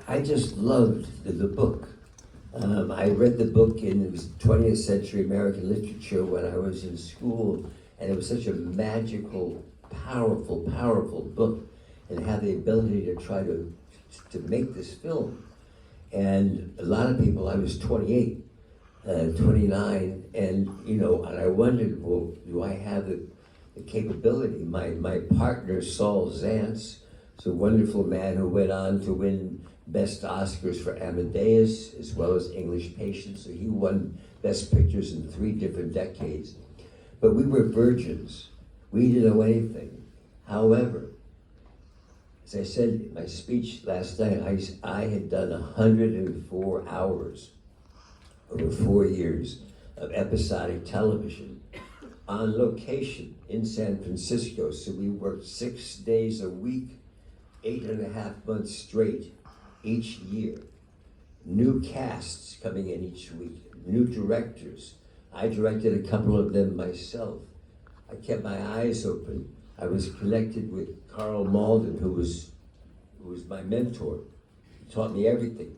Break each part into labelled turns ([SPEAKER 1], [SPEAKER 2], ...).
[SPEAKER 1] I just loved the book. I read the book in it was 20th century American literature when I was in school, and it was such a magical, powerful book, and had the ability to try to make this film. And a lot of people, I was 28, 29, and and I wondered, well, do I have the capability? My partner, Saul Zaentz, is a wonderful man who went on to win Best Oscars for Amadeus, as well as English Patient, so he won Best Pictures in 3 different decades. But we were virgins. We didn't know anything. However, as I said in my speech last night, I had done 104 hours over 4 years of episodic television on location in San Francisco. So we worked 6 days a week, 8.5 months straight each year. New casts coming in each week, new directors. I directed a couple of them myself. I kept my eyes open. I was connected with Carl Malden, who was my mentor. He taught me everything.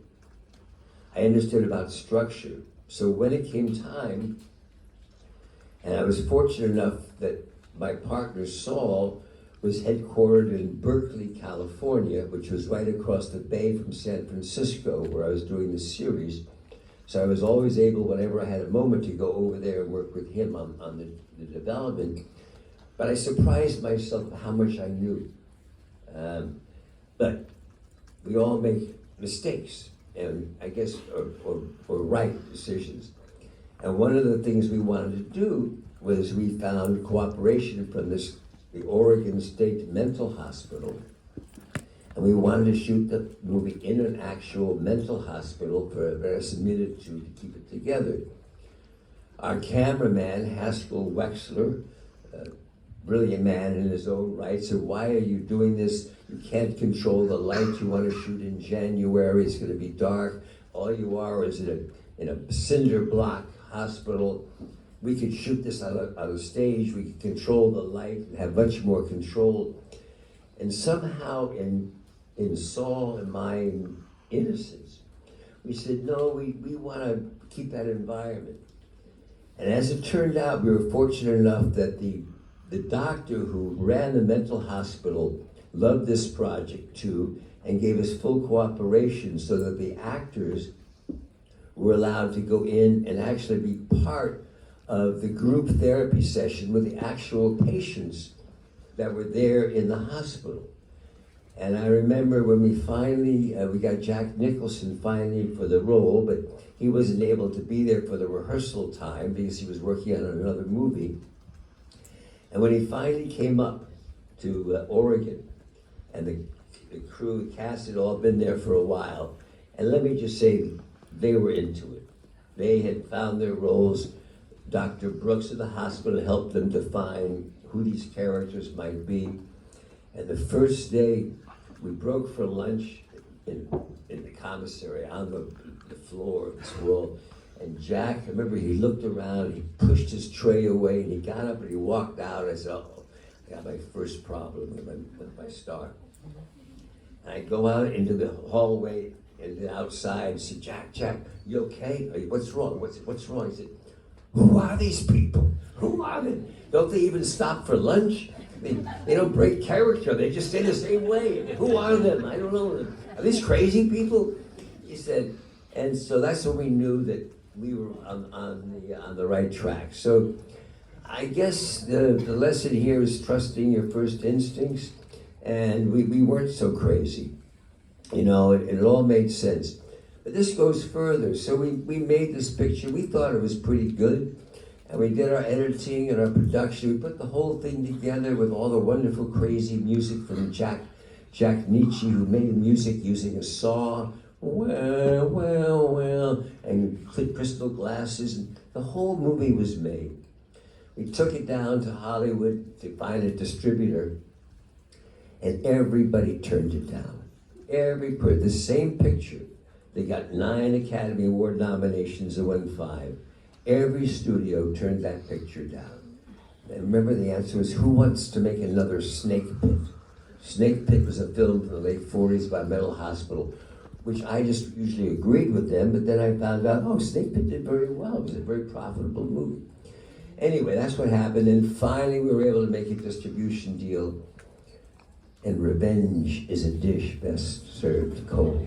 [SPEAKER 1] I understood about structure. So when it came time, and I was fortunate enough that my partner Saul was headquartered in Berkeley, California, which was right across the bay from San Francisco, where I was doing the series. So I was always able, whenever I had a moment, to go over there and work with him on the development. But I surprised myself how much I knew. But we all make mistakes, and I guess, or right decisions. And one of the things we wanted to do was we found cooperation from the Oregon State Mental Hospital. And we wanted to shoot the movie in an actual mental hospital for verisimilitude to keep it together. Our cameraman, Haskell Wexler, a brilliant man in his own right, said, why are you doing this? You can't control the light. You want to shoot in January. It's going to be dark. All you are is in a cinder block hospital. We could shoot this on a stage. We could control the light and have much more control. And somehow in Saul and my innocence, we said, no, we want to keep that environment. And as it turned out, we were fortunate enough that the doctor who ran the mental hospital loved this project too, and gave us full cooperation so that the actors were allowed to go in and actually be part of the group therapy session with the actual patients that were there in the hospital. And I remember when we finally, we got Jack Nicholson finally for the role, but he wasn't able to be there for the rehearsal time because he was working on another movie. And when he finally came up to Oregon, and the crew, the cast had all been there for a while, and let me just say, they were into it. They had found their roles. Dr. Brooks at the hospital helped them to find who these characters might be. And the first day, we broke for lunch in the commissary on the floor of this wall. And Jack, I remember he looked around, he pushed his tray away, and he got up and he walked out. I said, oh, I got my first problem with my star. And I go out into the hallway and then outside and say, Jack, you okay? What's wrong? What's wrong? He said, who are these people? Who are they? Don't they even stop for lunch? They don't break character. They just stay the same way. Who are them? I don't know. Are these crazy people? He said, and so that's when we knew that we were on the right track. So I guess the lesson here is trusting your first instincts, and we weren't so crazy. It all made sense. But this goes further. So we made this picture. We thought it was pretty good. And we did our editing and our production. We put the whole thing together with all the wonderful, crazy music from Jack Nietzsche, who made music using a saw. Well, and crystal glasses. And the whole movie was made. We took it down to Hollywood to find a distributor, and everybody turned it down. The same picture. They got 9 Academy Award nominations and won 5. Every studio turned that picture down. And remember, the answer was, who wants to make another Snake Pit? Snake Pit was a film from the late 40s by Mental Hospital. which I just usually agreed with them, but then I found out, oh, Snake Pit did very well. It was a very profitable movie. Anyway, that's what happened, and finally we were able to make a distribution deal, and revenge is a dish best served cold.